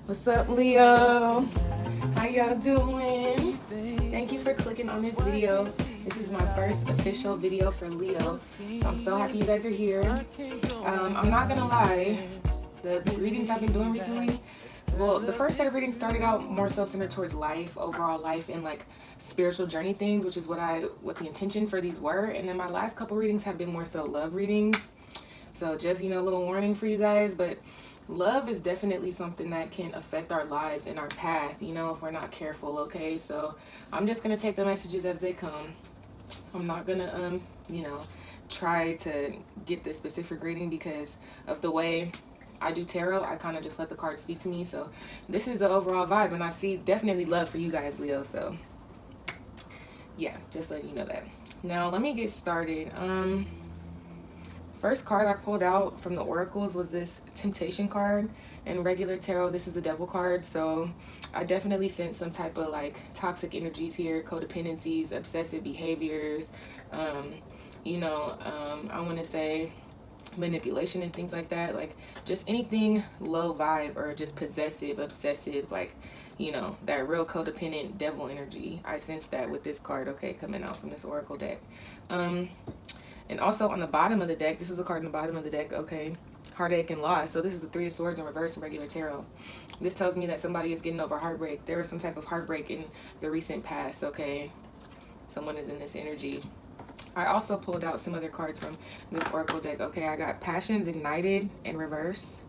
What's up, Leo? How y'all doing? Thank you for clicking on this video. This is my first official video for Leo, so I'm so happy you guys are here. I'm not gonna lie, the readings I've been doing recently, well, the first set of readings started out more so centered towards life, overall life, and like spiritual journey things, which is what the intention for these were. And then my last couple readings have been more so love readings. So just, a little warning for you guys, but love is definitely something that can affect our lives and our path, if we're not careful, okay? So I'm just going to take the messages as they come. I'm not going to, try to get the specific reading because of the way I do tarot. I kind of just let the cards speak to me. So this is the overall vibe, and I see definitely love for you guys, Leo. So yeah, just letting you know that. Now let me get started. First card I pulled out from the oracles was this temptation card. In regular tarot, this is the devil card. So I definitely sense some type of like toxic energies here, codependencies, obsessive behaviors, I want to say manipulation and things like that. Like just anything low vibe or just possessive, obsessive, like, that real codependent devil energy. I sense that with this card, okay, coming out from this oracle deck. And also on the bottom of the deck, this is the card on the bottom of the deck, okay, heartache and loss. So this is the Three of Swords in reverse in regular tarot. This tells me that somebody is getting over heartbreak. There was some type of heartbreak in the recent past, okay? Someone is in this energy. I also pulled out some other cards from this oracle deck, okay? I got passions ignited in reverse.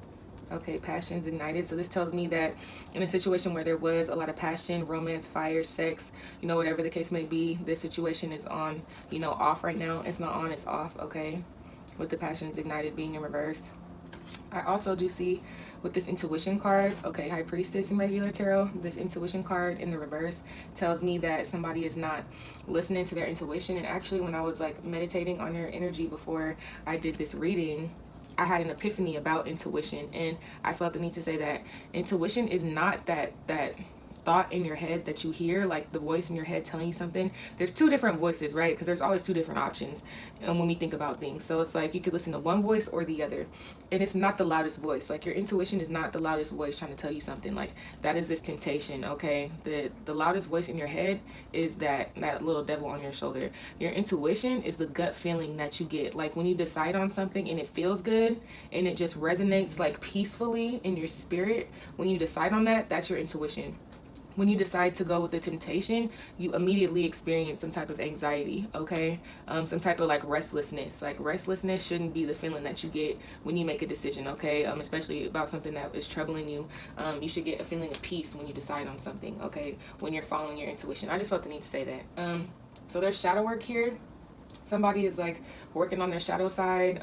Okay, passions ignited. So this tells me that in a situation where there was a lot of passion, romance, fire, sex, whatever the case may be, this situation is on, off right now. It's not on, it's off, okay? With the passions ignited being in reverse. I also do see with this intuition card, okay, High Priestess in regular tarot, this intuition card in the reverse tells me that somebody is not listening to their intuition. And actually, when I was like meditating on your energy before I did this reading, I had an epiphany about intuition, and I felt the need to say that intuition is not that thought in your head that you hear, like the voice in your head telling you something. There's two different voices, right? Because there's always two different options when we think about things. So it's like you could listen to one voice or the other, and it's not the loudest voice. Like your intuition is not the loudest voice trying to tell you something. Like that is this temptation, okay? The loudest voice in your head is that little devil on your shoulder. Your intuition is the gut feeling that you get, like when you decide on something and it feels good and it just resonates like peacefully in your spirit. When you decide on that, that's your intuition. When you decide to go with the temptation, you immediately experience some type of anxiety, okay? Some type of like restlessness. Like restlessness shouldn't be the feeling that you get when you make a decision, okay? Especially about something that is troubling you. You should get a feeling of peace when you decide on something, okay? When you're following your intuition. I just felt the need to say that. So there's shadow work here. Somebody is like working on their shadow side.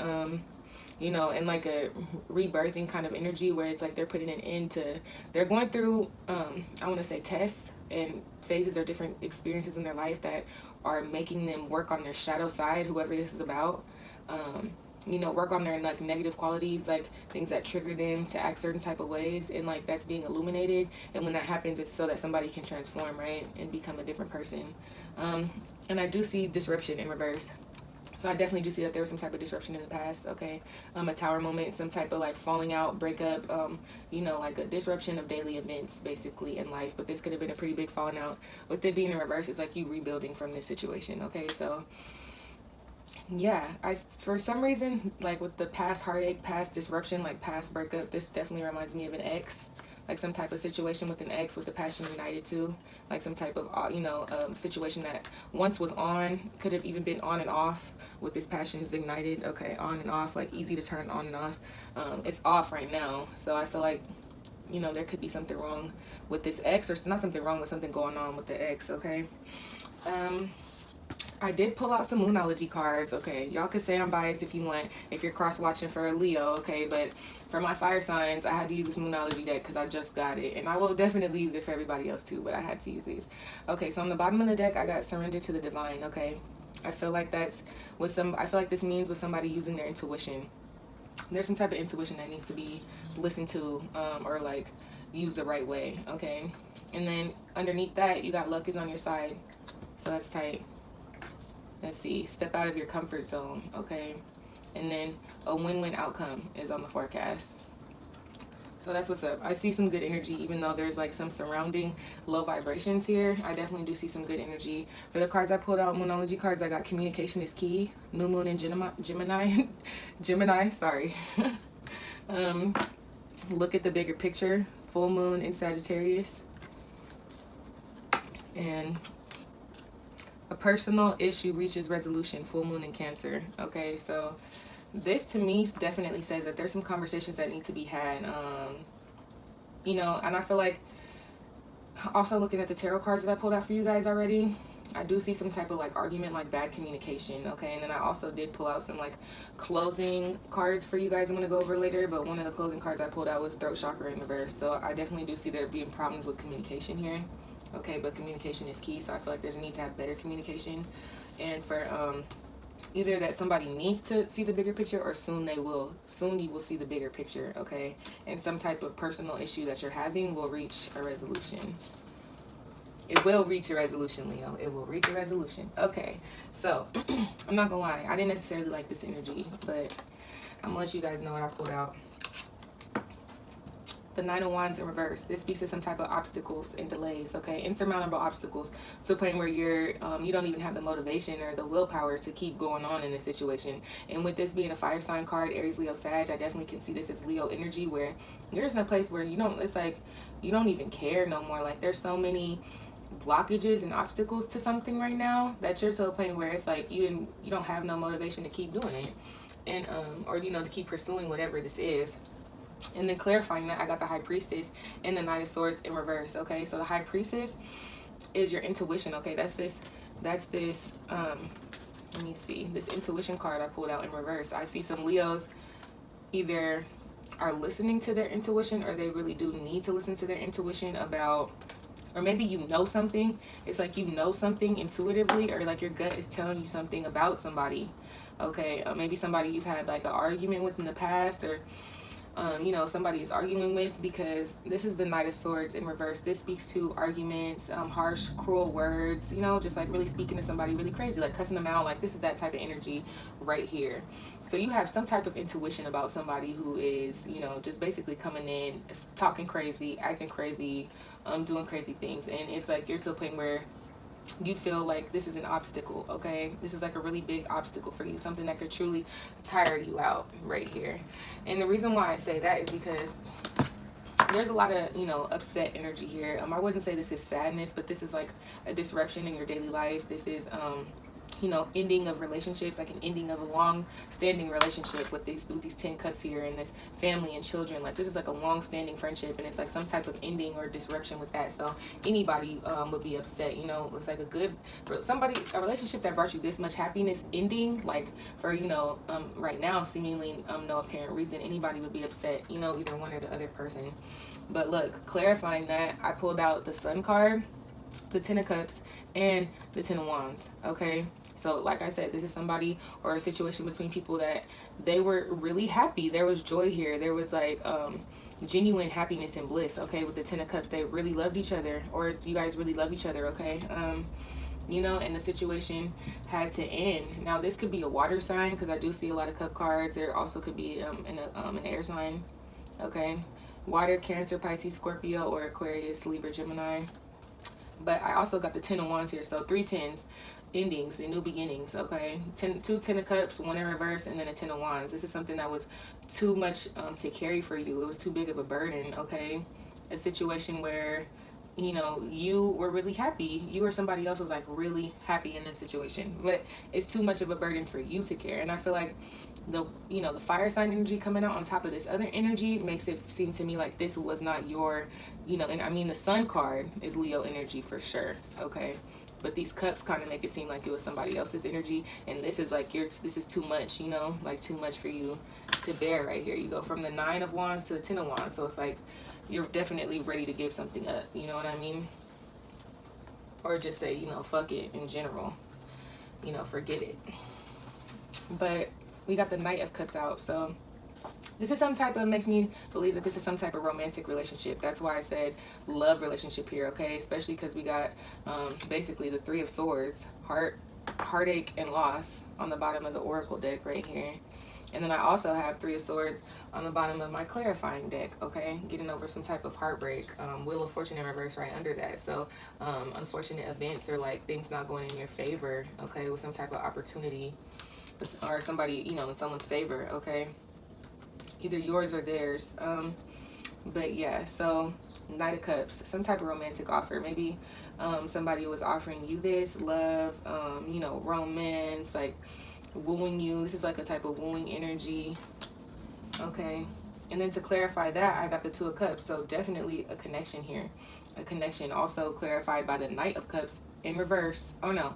In like a rebirthing kind of energy where it's like they're putting an end to, they're going through, I want to say tests and phases or different experiences in their life that are making them work on their shadow side, whoever this is about. Work on their like negative qualities, like things that trigger them to act certain type of ways, and like that's being illuminated. And when that happens, it's so that somebody can transform, right, and become a different person. And I do see disruption in reverse. So I definitely do see that there was some type of disruption in the past, okay? A tower moment, some type of like falling out, breakup, like a disruption of daily events basically in life. But this could have been a pretty big falling out. With it being in reverse, it's like you rebuilding from this situation, okay? So yeah, for some reason, like with the past heartache, past disruption, like past breakup, this definitely reminds me of an ex. Like some type of situation with an ex with the passion united too, like some type of situation that once was on, could have even been on and off. With this passion is ignited, okay, on and off, like easy to turn on and off. It's off right now, so I feel like there could be something wrong with this ex, or not something wrong with something going on with the ex, okay. I did pull out some Moonology cards, okay. Y'all could say I'm biased if you want, if you're cross-watching for a Leo, okay. But for my fire signs, I had to use this Moonology deck because I just got it. And I will definitely use it for everybody else too, but I had to use these. Okay, so on the bottom of the deck, I got Surrender to the Divine, okay. I feel like that's I feel like this means with somebody using their intuition. There's some type of intuition that needs to be listened to, or like used the right way, okay. And then underneath that, you got luck is on your side, so that's tight. Let's see, step out of your comfort zone, okay? And then a win-win outcome is on the forecast. So that's what's up. I see some good energy, even though there's like some surrounding low vibrations here. I definitely do see some good energy. For the cards I pulled out, Moonology cards, I got communication is key, new moon in Gemini, sorry. um, Look at the bigger picture, full moon in Sagittarius, and a personal issue reaches resolution, full moon in Cancer. Okay, so this to me definitely says that there's some conversations that need to be had. You know, and I feel like also looking at the tarot cards that I pulled out for you guys already, I do see some type of like argument, like bad communication. Okay, and then I also did pull out some like closing cards for you guys I'm going to go over later, but one of the closing cards I pulled out was throat chakra in reverse. So I definitely do see there being problems with communication here. Okay, but communication is key, so I feel like there's a need to have better communication. And for either that somebody needs to see the bigger picture, or soon you will see the bigger picture. Okay, and some type of personal issue that you're having will reach a resolution. It will reach a resolution, Leo. It will reach a resolution. Okay, so I'm not gonna lie, I didn't necessarily like this energy, but I'm gonna let you guys know what I pulled out. The Nine of Wands in reverse. This speaks to some type of obstacles and delays, okay? Insurmountable obstacles to a point where you don't even have the motivation or the willpower to keep going on in this situation. And with this being a fire sign card, Aries, Leo, Sag, I definitely can see this as Leo energy, where you're just in a place where it's like you don't even care no more. Like there's so many blockages and obstacles to something right now that you're to a point where it's like you don't have no motivation to keep doing it, and or to keep pursuing whatever this is. And then clarifying that, I got the High Priestess and the Knight of Swords in reverse. Okay, so the High Priestess is your intuition. Okay, that's this let me see, this intuition card I pulled out in reverse. I see some Leos either are listening to their intuition, or they really do need to listen to their intuition about, or maybe something. It's like something intuitively, or like your gut is telling you something about somebody. Okay, maybe somebody you've had like an argument with in the past, or somebody is arguing with, because this is the Knight of Swords in reverse. This speaks to arguments, harsh, cruel words, just like really speaking to somebody really crazy, like cussing them out. Like this is that type of energy right here. So you have some type of intuition about somebody who is, just basically coming in, talking crazy, acting crazy, doing crazy things. And it's like you're to a point where you feel like this is an obstacle. Okay, this is like a really big obstacle for you, something that could truly tire you out right here. And the reason why I say that is because there's a lot of upset energy here. I wouldn't say this is sadness, but this is like a disruption in your daily life. This is ending of relationships, like an ending of a long-standing relationship with these 10 cups here, and this family and children. Like this is like a long-standing friendship, and it's like some type of ending or disruption with that. So anybody would be upset. It's like a relationship that brought you this much happiness ending, like for right now seemingly no apparent reason. Anybody would be upset, either one or the other person. But look, clarifying that, I pulled out the Sun card, the 10 of Cups, and the 10 of Wands. Okay, so like I said, this is somebody or a situation between people that they were really happy. There was joy here. There was like genuine happiness and bliss. Okay, with the 10 of Cups, they really loved each other, or you guys really love each other. Okay, and the situation had to end. Now this could be a water sign, because I do see a lot of cup cards. There also could be an air sign. Okay, water, Cancer, Pisces, Scorpio, or Aquarius, Libra, Gemini. But I also got the 10 of Wands here, so 3 10s, endings and new beginnings. Okay, 2 10 of Cups, 1 in reverse, and then a 10 of Wands. This is something that was too much to carry for you. It was too big of a burden. Okay, a situation where you were really happy, you or somebody else was like really happy in this situation, but it's too much of a burden for you to carry. And I feel like the fire sign energy coming out on top of this other energy makes it seem to me like this was not your, and I mean the Sun card is Leo energy for sure. Okay, but these cups kind of make it seem like it was somebody else's energy, and this is like this is too much, like too much for you to bear right here. You go from the 9 of Wands to the 10 of Wands, so it's like you're definitely ready to give something up, you know what I mean? Or just say, fuck it in general, forget it. But we got the Knight of Cups out, so this is some type of, makes me believe that this is some type of romantic relationship. That's why I said love relationship here, okay? Especially because we got basically the 3 of Swords, heartache and loss on the bottom of the Oracle deck right here. And then I also have Three of Swords on the bottom of my clarifying deck, okay? Getting over some type of heartbreak. Wheel of Fortune in reverse right under that. So unfortunate events or like things not going in your favor, okay? With some type of opportunity or somebody, you know, in someone's favor, okay? Either yours or theirs. But yeah, so Knight of Cups, some type of romantic offer. Maybe somebody was offering you this, love, you know, romance, like wooing you. This is like a type of wooing energy, okay? And then to clarify that, I got the Two of Cups, so definitely a connection here. A connection also clarified by the Knight of Cups in reverse. Oh no,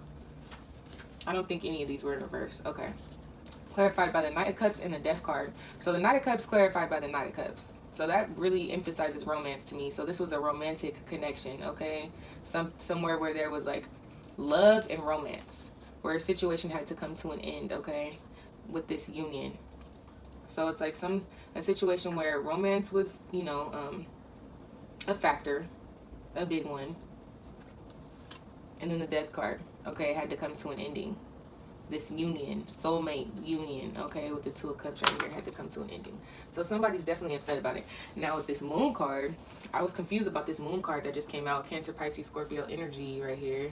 I don't think any of these were in reverse. Okay. Clarified by the Knight of Cups and the Death card. So the Knight of Cups clarified by the Knight of Cups. So that really emphasizes romance to me. So this was a romantic connection, okay? Somewhere where there was like love and romance, where a situation had to come to an end, okay, with this union. So it's like a situation where romance was, you know, a factor, a big one. And then the Death card, okay, had to come to an ending. This union, soulmate union, okay, with the Two of Cups right here, had to come to an ending. So somebody's definitely upset about it. Now with this Moon card, I was confused about this Moon card that just came out. Cancer, Pisces, Scorpio energy right here.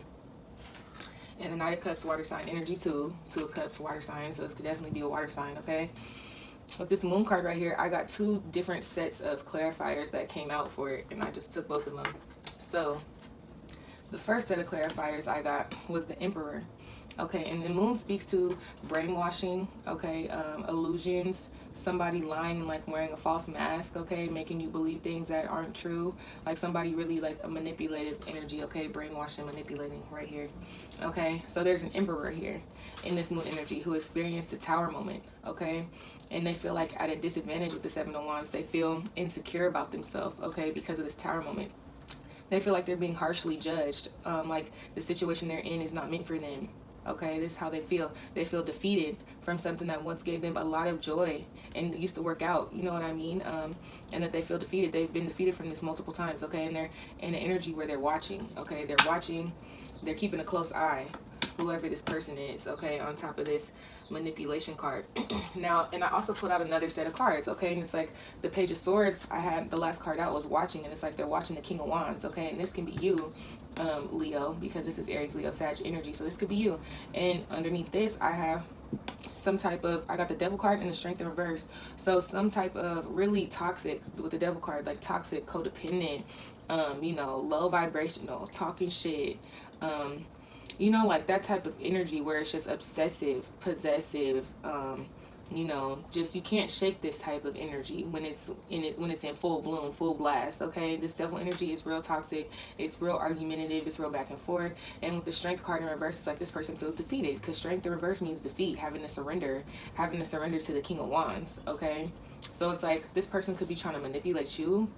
And the Knight of Cups, water sign energy too. Two of Cups, water sign, so this could definitely be a water sign, okay? With this Moon card right here, I got two different sets of clarifiers that came out for it, and I just took both of them. So the first set of clarifiers I got was the Emperor. Okay, and the Moon speaks to brainwashing, okay, illusions, somebody lying and like wearing a false mask, okay, making you believe things that aren't true, like somebody really like a manipulative energy, okay, brainwashing, manipulating right here, okay. So there's an Emperor here in this Moon energy who experienced a Tower moment, okay, and they feel like at a disadvantage with the Seven of Wands. They feel insecure about themselves, okay, because of this Tower moment. They feel like they're being harshly judged, like the situation they're in is not meant for them. Okay, this is how they feel. They feel defeated from something that once gave them a lot of joy and used to work out, you know what I mean? And that they feel defeated. They've been defeated from this multiple times, okay? And they're in an energy where they're watching, okay? They're watching, they're keeping a close eye, whoever this person is, okay? On top of this manipulation card. Now, and I also pulled out another set of cards, okay? And it's like the Page of Swords, I had the last card out was watching, and it's like they're watching the King of Wands, okay? And this can be you, Leo, because this is Aries, Leo, Sag energy, so this could be you. And underneath this, I have some type of, I got the Devil card and the Strength in reverse. So some type of really toxic with the Devil card, like toxic, codependent, you know, low vibrational, talking shit, you know, like that type of energy where it's just obsessive, possessive, you know, just you can't shake this type of energy when it's in full bloom, full blast, okay? This Devil energy is real toxic, it's real argumentative, it's real back and forth. And with the Strength card in reverse, it's like this person feels defeated, because Strength in reverse means defeat, having to surrender to the King of Wands, okay? So it's like this person could be trying to manipulate you,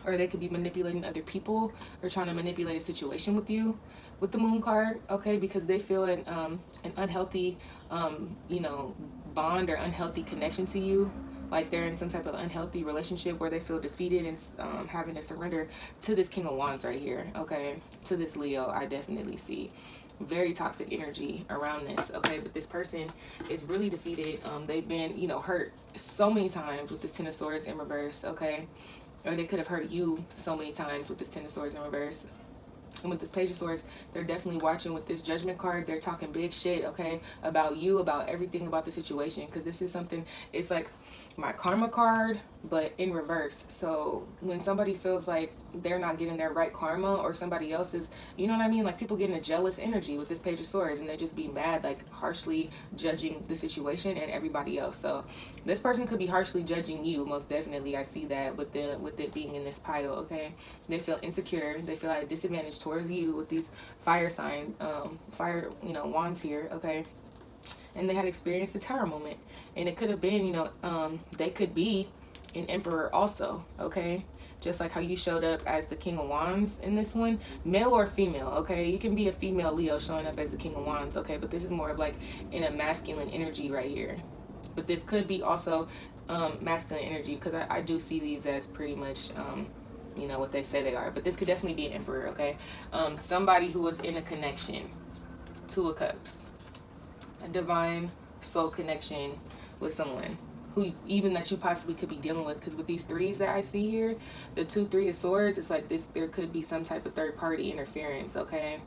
or they could be manipulating other people, or trying to manipulate a situation with you with the Moon card, okay? Because they feel an unhealthy, you know, bond or unhealthy connection to you, like they're in some type of unhealthy relationship where they feel defeated and having to surrender to this King of Wands right here, okay? To this Leo, I definitely see very toxic energy around this, okay? But this person is really defeated. They've been, you know, hurt so many times with this Ten of Swords in reverse, okay? Or they could have hurt you so many times with this Ten of Swords in reverse. And with this Page of Swords, they're definitely watching. With this Judgment card, they're talking big shit, okay, about you, about everything, about the situation, because this is something, it's like my karma card, but in reverse. So when somebody feels like they're not getting their right karma, or somebody else is, you know what I mean, like people getting a jealous energy with this Page of Swords, and they just be mad, like harshly judging the situation and everybody else. So this person could be harshly judging you, most definitely. I see that with it being in this pile, okay? They feel insecure, they feel at a disadvantage towards you with these fire sign, fire, you know, wands here, okay? And they had experienced a Tower moment, and it could have been, you know, they could be an Emperor also, okay? Just like how you showed up as the King of Wands in this one, male or female, okay? You can be a female Leo showing up as the King of Wands, okay? But this is more of like in a masculine energy right here. But this could be also masculine energy, because I do see these as pretty much, you know, what they say they are. But this could definitely be an Emperor, okay? Somebody who was in a connection. Two of Cups. A divine soul connection with someone, who even that you possibly could be dealing with. Because with these threes that I see here, the 2 3 of swords, it's like this, there could be some type of third party interference, okay?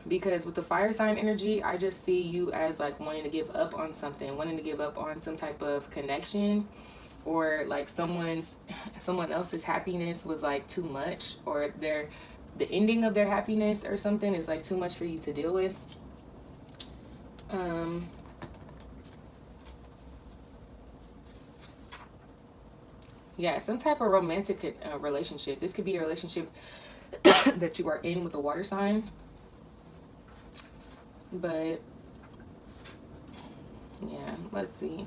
Because with the fire sign energy, I just see you as like wanting to give up on something, wanting to give up on some type of connection, or like someone else's happiness was like too much, or the ending of their happiness or something is like too much for you to deal with. Yeah, some type of romantic relationship. This could be a relationship that you are in with a water sign. But yeah, let's see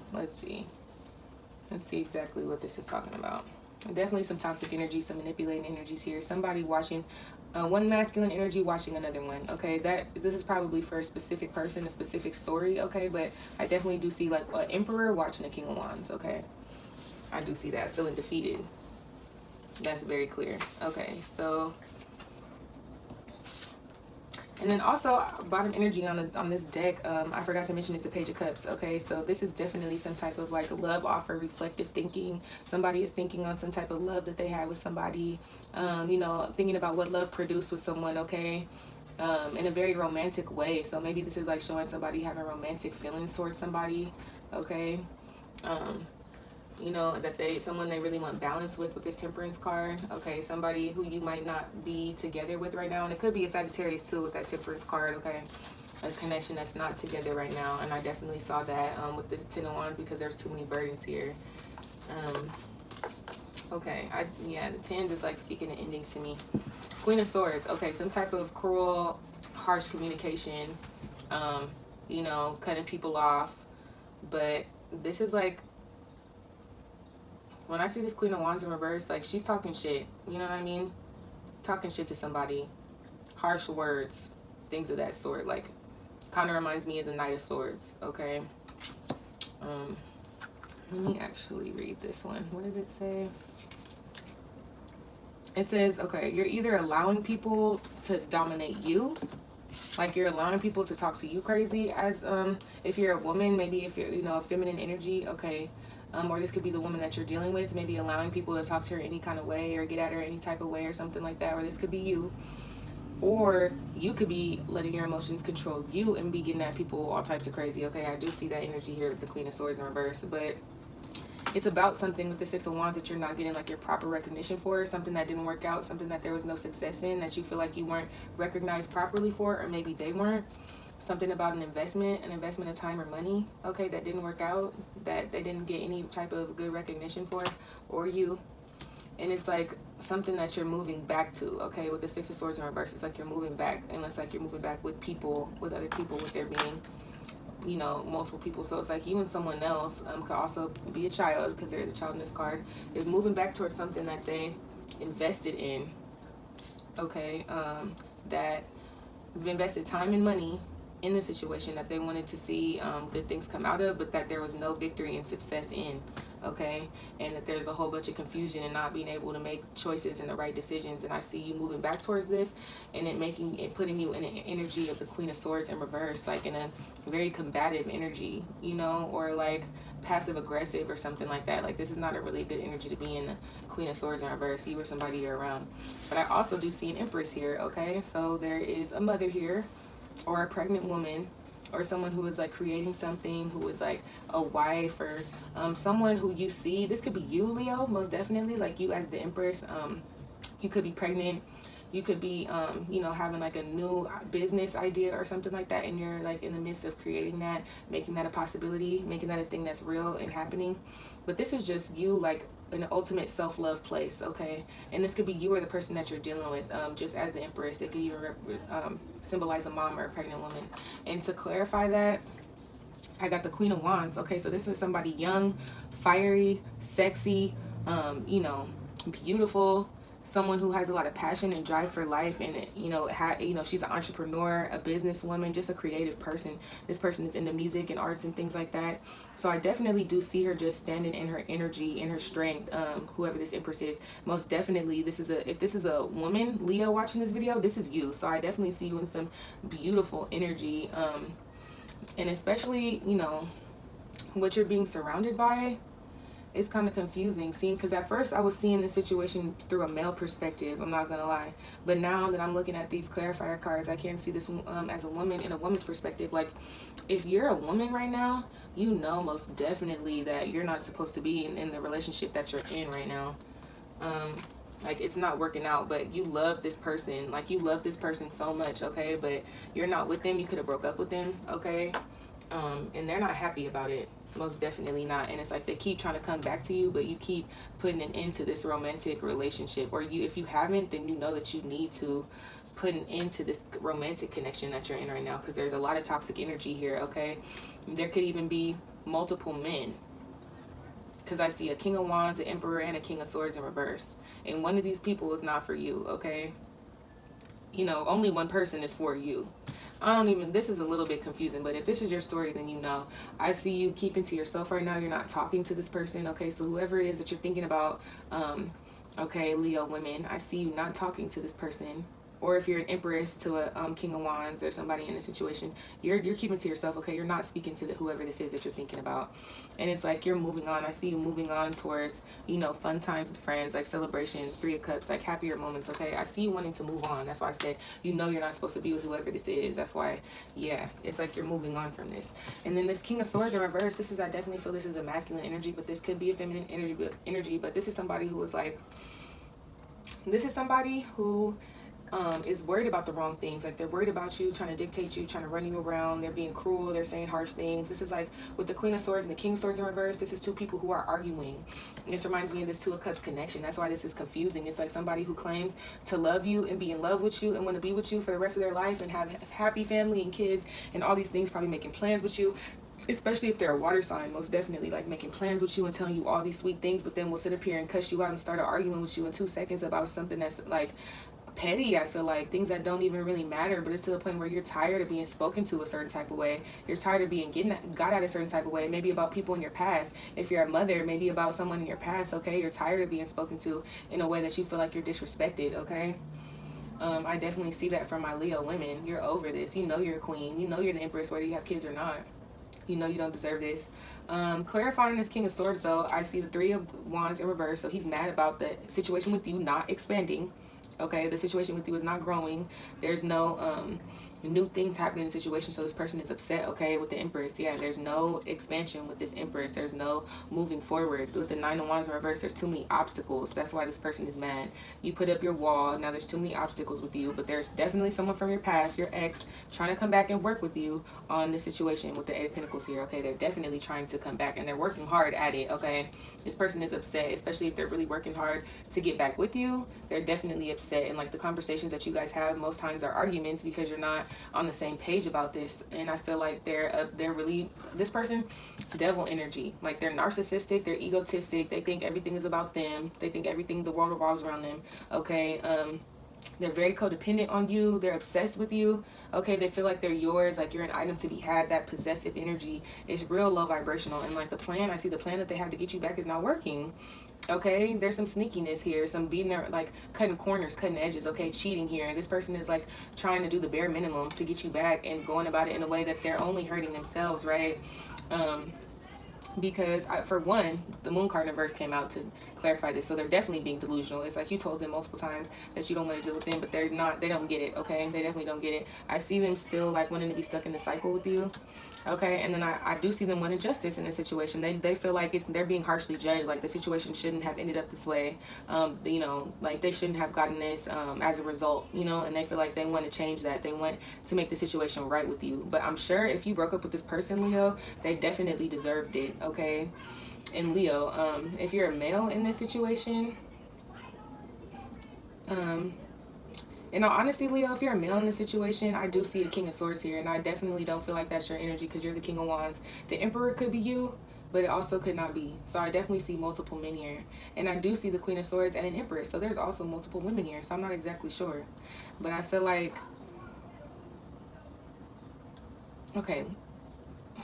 exactly what this is talking about. Definitely some toxic energy, some manipulating energies here. Somebody watching one masculine energy watching another one, okay? This is probably for a specific person, a specific story, okay? But I definitely do see like an emperor watching a king of wands, okay? I do see that, feeling defeated. That's very clear. Okay, so, and then also bottom energy on this deck, I forgot to mention, is the Page of Cups. Okay, so this is definitely some type of like love offer, reflective thinking. Somebody is thinking on some type of love that they had with somebody, you know, thinking about what love produced with someone, okay, in a very romantic way. So maybe this is like showing somebody having romantic feelings towards somebody, okay, you know, that someone they really want balance with this Temperance card. Okay, somebody who you might not be together with right now, and it could be a Sagittarius too with that Temperance card. Okay, a connection that's not together right now, and I definitely saw that with the Ten of Wands, because there's too many burdens here. Okay, yeah, the tens is like speaking in endings to me. Queen of Swords. Okay, some type of cruel, harsh communication, you know, cutting people off. But this is like, when I see this Queen of Wands in reverse, like she's talking shit, you know what I mean? Talking shit to somebody, harsh words, things of that sort. Like, kind of reminds me of the Knight of Swords, okay? Let me actually read this one. What did it say? It says, okay, you're either allowing people to dominate you, like you're allowing people to talk to you crazy, as if you're a woman, maybe if you're, you know, a feminine energy, okay. Or this could be the woman that you're dealing with, maybe allowing people to talk to her any kind of way or get at her any type of way or something like that. Or this could be you. Or you could be letting your emotions control you and be getting at people all types of crazy. Okay, I do see that energy here with the Queen of Swords in reverse. But it's about something with the Six of Wands that you're not getting like your proper recognition for, something that didn't work out, something that there was no success in, that you feel like you weren't recognized properly for, or maybe they weren't. Something about an investment of time or money, okay, that didn't work out, that they didn't get any type of good recognition for, or you. And it's like something that you're moving back to, okay, with the Six of Swords in reverse. It's like you're moving back, and it's like you're moving back with people, with other people, with there being, you know, multiple people. So it's like you and someone else could also be a child, because there is a child in this card, is moving back towards something that they invested in, okay, that you've invested time and money in the situation that they wanted to see good things come out of, but that there was no victory and success in, okay, and that there's a whole bunch of confusion and not being able to make choices and the right decisions. And I see you moving back towards this, and putting you in an energy of the Queen of Swords in reverse, like in a very combative energy, you know, or like passive aggressive or something like that. Like, this is not a really good energy to be in, the Queen of Swords in reverse. You or somebody you're around. But I also do see an Empress here, okay, so there is a mother here, or a pregnant woman, or someone who is like creating something, who is like a wife, or someone who you see, this could be you, Leo, most definitely, like you as the Empress. You could be pregnant, you could be you know, having like a new business idea or something like that, and you're like in the midst of creating that, making that a possibility, making that a thing that's real and happening. But this is just you, like an ultimate self-love place, okay? And this could be you or the person that you're dealing with, just as the Empress. It could even symbolize a mom or a pregnant woman. And to clarify that, I got the Queen of Wands, okay? So this is somebody young, fiery, sexy, you know, beautiful, someone who has a lot of passion and drive for life, and you know, she's an entrepreneur, a businesswoman, just a creative person. This person is into music and arts and things like that. So I definitely do see her just standing in her energy, in her strength. Whoever this Empress is, most definitely, if this is a woman, Leo, watching this video, this is you. So I definitely see you in some beautiful energy, and especially, you know, what you're being surrounded by, it's kind of confusing. Seeing, because at first I was seeing the situation through a male perspective, I'm not gonna lie, but now that I'm looking at these clarifier cards, I can see this as a woman, in a woman's perspective. Like, if you're a woman right now, you know most definitely that you're not supposed to be in the relationship that you're in right now. Like, it's not working out, but you love this person, like you love this person so much, okay, but you're not with them. You could have broke up with them, okay, and they're not happy about it, most definitely not. And it's like they keep trying to come back to you, but you keep putting an end to this romantic relationship. Or you, if you haven't, then you know that you need to put an end to this romantic connection that you're in right now, because there's a lot of toxic energy here, okay. There could even be multiple men, because I see a King of Wands, an Emperor, and a King of Swords in reverse, and one of these people is not for you, okay. You know, only one person is for you. I don't even, this is a little bit confusing, but if this is your story, then you know. I see you keeping to yourself right now. You're not talking to this person, okay? So whoever it is that you're thinking about, okay, Leo women, I see you not talking to this person. Or if you're an Empress to a King of Wands or somebody in this situation, you're keeping to yourself, okay? You're not speaking to whoever this is that you're thinking about. And it's like you're moving on. I see you moving on towards, you know, fun times with friends, like celebrations, 3 of Cups, like happier moments, okay? I see you wanting to move on. That's why I said, you know, you're not supposed to be with whoever this is. That's why, yeah, it's like you're moving on from this. And then this King of Swords in reverse, this is, I definitely feel this is a masculine energy, but this could be a feminine energy, but this is somebody who is like, this is somebody who is worried about the wrong things. Like, they're worried about you, trying to dictate you, trying to run you around. They're being cruel. They're saying harsh things. This is like with the Queen of Swords and the King of Swords in reverse. This is 2 people who are arguing. This reminds me of this 2 of Cups connection. That's why this is confusing. It's like somebody who claims to love you and be in love with you and want to be with you for the rest of their life and have happy family and kids and all these things, probably making plans with you, especially if they're a water sign, most definitely, like making plans with you and telling you all these sweet things, but then will sit up here and cuss you out and start arguing with you in 2 seconds about something that's like petty. I feel like things that don't even really matter, but it's to the point where you're tired of being spoken to a certain type of way. You're tired of being got at a certain type of way, maybe about people in your past. If you're a mother, maybe about someone in your past, okay? You're tired of being spoken to in a way that you feel like you're disrespected, okay? I definitely see that from my Leo women. You're over this. You know you're a queen. You know you're the Empress, whether you have kids or not. You know you don't deserve this. Clarifying this King of Swords, though, I see the 3 of Wands in reverse, so he's mad about the situation with you not expanding. Okay, the situation with you is not growing. There's no new things happening in the situation, so this person is upset, okay, with the Empress. Yeah, there's no expansion with this Empress. There's no moving forward. With the 9 of Wands in reverse, there's too many obstacles. That's why this person is mad. You put up your wall. Now there's too many obstacles with you, but there's definitely someone from your past, your ex, trying to come back and work with you on this situation with the 8 of Pentacles here, okay? They're definitely trying to come back, and they're working hard at it, okay? This person is upset, especially if they're really working hard to get back with you. They're definitely upset, and like the conversations that you guys have most times are arguments because you're not on the same page about this. And I feel like they're really, this person, devil energy. Like, they're narcissistic, they're egotistic, they think everything is about them, they think everything, the world revolves around them, okay? They're very codependent on you, they're obsessed with you, okay? They feel like they're yours, like you're an item to be had. That possessive energy is real low vibrational, and like the plan, I see the plan that they have to get you back is not working. Okay, there's some sneakiness here, some beating their, like cutting corners, cutting edges, okay, cheating here. This person is like trying to do the bare minimum to get you back and going about it in a way that they're only hurting themselves, right? Because for one, the Moon card in reverse came out to clarify this, so they're definitely being delusional. It's like you told them multiple times that you don't want to deal with them, but they're not, they don't get it, okay? They definitely don't get it. I see them still like wanting to be stuck in the cycle with you, okay? And then I do see them wanting justice in this situation. They feel like they're being harshly judged, like the situation shouldn't have ended up this way, you know, like they shouldn't have gotten this as a result, you know, and they feel like they want to change that. They want to make the situation right with you. But I'm sure if you broke up with this person, Leo, they definitely deserved it, okay? And Leo, if you're a male in this situation, in all honesty, Leo, if you're a male in this situation, I do see a King of Swords here, and I definitely don't feel like that's your energy because you're the King of Wands. The Emperor could be you, but it also could not be. So I definitely see multiple men here. And I do see the Queen of Swords and an Empress, so there's also multiple women here, so I'm not exactly sure. But I feel like, okay,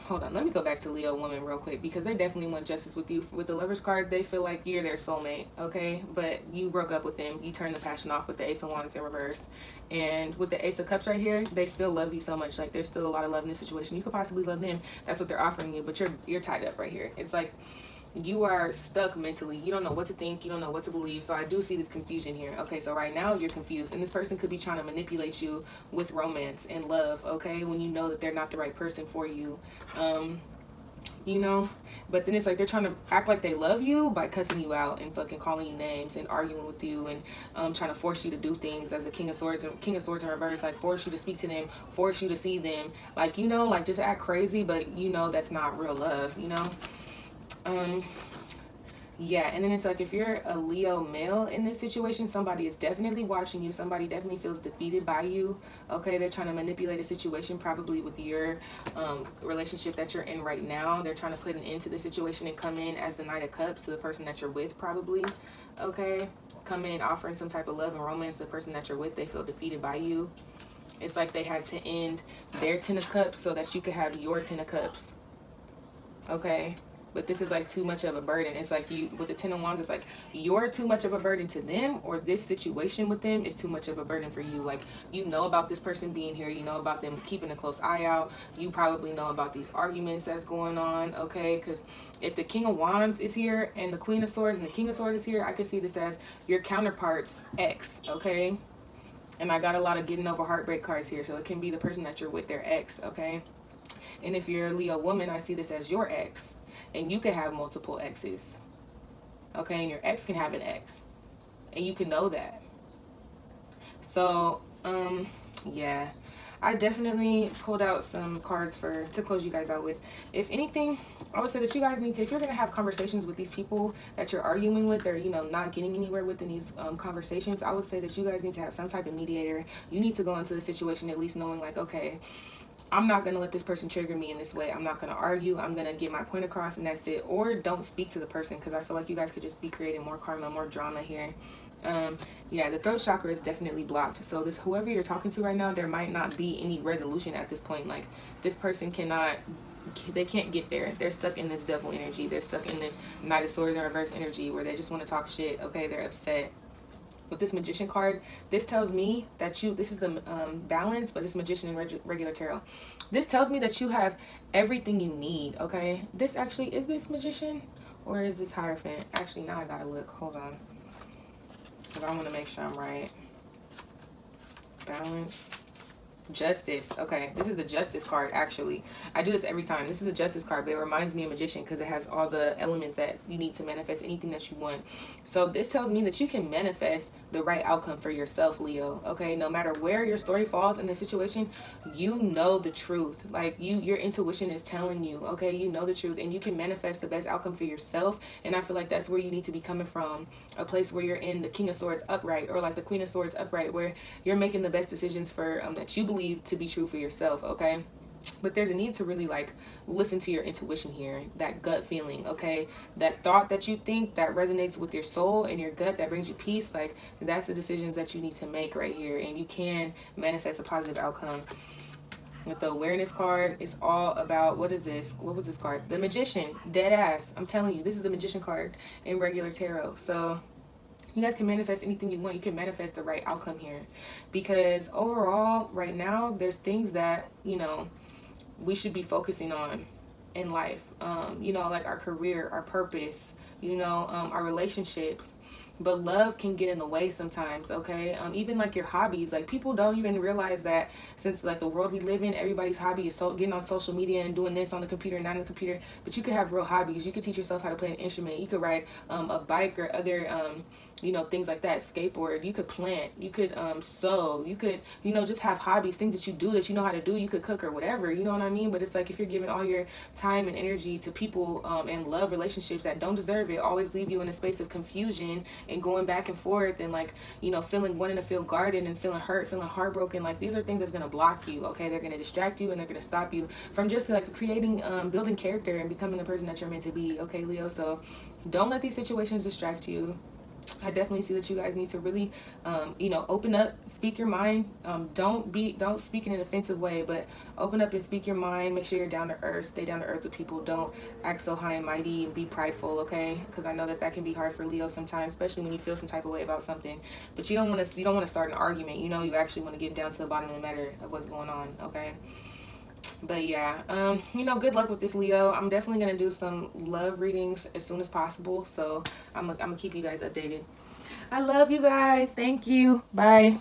hold on, let me go back to Leo woman real quick, because they definitely want justice with you. With the Lovers card, they feel like you're their soulmate, okay? But you broke up with them. You turned the passion off with the Ace of Wands in reverse. And with the Ace of Cups right here, they still love you so much. Like, there's still a lot of love in this situation. You could possibly love them. That's what they're offering you, but you're tied up right here. It's like you are stuck mentally. You don't know what to think. You don't know what to believe. So I do see this confusion here. Okay, so right now you're confused, and this person could be trying to manipulate you with romance and love, okay, when you know that they're not the right person for you. You know, but then it's like they're trying to act like they love you by cussing you out and fucking calling you names and arguing with you and trying to force you to do things as a King of Swords in reverse, like force you to speak to them, force you to see them, like, you know, like just act crazy, but you know that's not real love, you know. Yeah, and then it's like if you're a Leo male in this situation, somebody is definitely watching you. Somebody definitely feels defeated by you. Okay, they're trying to manipulate a situation, probably with your relationship that you're in right now. They're trying to put an end to the situation and come in as the Knight of Cups to the person that you're with, probably. Okay, come in offering some type of love and romance to the person that you're with. They feel defeated by you. It's like they had to end their Ten of Cups so that you could have your Ten of Cups. Okay, but this is like too much of a burden. It's like you, with the Ten of Wands, it's like you're too much of a burden to them, or this situation with them is too much of a burden for you. Like, you know about this person being here, you know about them keeping a close eye out, you probably know about these arguments that's going on, okay? Because if the King of Wands is here and the Queen of Swords and the King of Swords is here, I can see this as your counterpart's ex, okay? And I got a lot of getting over heartbreak cards here, so it can be the person that you're with, their ex, okay? And if you're a Leo woman, I see this as your ex. And you can have multiple exes. Okay, and your ex can have an ex. And you can know that. So, yeah. I definitely pulled out some cards to close you guys out with. If anything, I would say that you guys need to, if you're going to have conversations with these people that you're arguing with, or, you know, not getting anywhere with in these conversations, I would say that you guys need to have some type of mediator. You need to go into the situation at least knowing, like, okay, I'm not going to let this person trigger me in this way. I'm not going to argue. I'm going to get my point across, and that's it. Or don't speak to the person, because I feel like you guys could just be creating more karma, more drama here. Yeah, the throat chakra is definitely blocked. So this, whoever you're talking to right now, there might not be any resolution at this point. Like, this person they can't get there. They're stuck in this devil energy. They're stuck in this Knight of Swords in reverse energy where they just want to talk shit. Okay, they're upset. With this Magician card, this tells me that this is the balance, but it's Magician in regular tarot. This tells me that you have everything you need, okay? This actually, is this Magician or is this Hierophant? Actually, now I gotta look. Hold on. Because I want to make sure I'm right. Balance. Justice. Okay, this is the Justice card, actually. I do this every time. This is a Justice card, but it reminds me of Magician because it has all the elements that you need to manifest anything that you want. So this tells me that you can manifest the right outcome for yourself, Leo. Okay, no matter where your story falls in the situation, you know the truth. Like, your intuition is telling you, okay, you know the truth, and you can manifest the best outcome for yourself. And I feel like that's where you need to be coming from, a place where you're in the King of Swords upright, or like the Queen of Swords upright, where you're making the best decisions for that you believe to be true for yourself, okay? But there's a need to really, like, listen to your intuition here, that gut feeling, okay? That thought that you think that resonates with your soul and your gut that brings you peace, like, that's the decisions that you need to make right here, and you can manifest a positive outcome. With the Awareness card, it's all about, what is this? What was this card? The Magician, dead ass. I'm telling you, this is the Magician card in regular tarot. So you guys can manifest anything you want. You can manifest the right outcome here, because overall right now there's things that, you know, we should be focusing on in life, you know, like our career, our purpose, you know, our relationships. But love can get in the way sometimes, okay? Even like your hobbies. Like, people don't even realize that, since like the world we live in, everybody's hobby is getting on social media and doing this on the computer and not on the computer. But you could have real hobbies. You could teach yourself how to play an instrument. You could ride a bike or other you know, things like that, skateboard. You could plant, you could sew, you could, you know, just have hobbies, things that you do that you know how to do. You could cook or whatever, you know what I mean? But it's like, if you're giving all your time and energy to people and love relationships that don't deserve it, always leave you in a space of confusion and going back and forth, and like, you know, wanting to feel guarded and feeling hurt, feeling heartbroken, like, these are things that's going to block you, okay? They're going to distract you, and they're going to stop you from just like creating, building character and becoming the person that you're meant to be, okay, Leo? So don't let these situations distract you. I definitely see that you guys need to really, open up, speak your mind. Don't speak in an offensive way, but open up and speak your mind. Make sure you're down to earth. Stay down to earth with people. Don't act so high and mighty and be prideful, okay? Because I know that that can be hard for Leo sometimes, especially when you feel some type of way about something. But you don't want to start an argument. You actually want to get down to the bottom of the matter of what's going on, okay? But yeah, good luck with this, Leo. I'm definitely gonna do some love readings as soon as possible, so I'm gonna keep you guys updated. I love you guys. Thank you. Bye.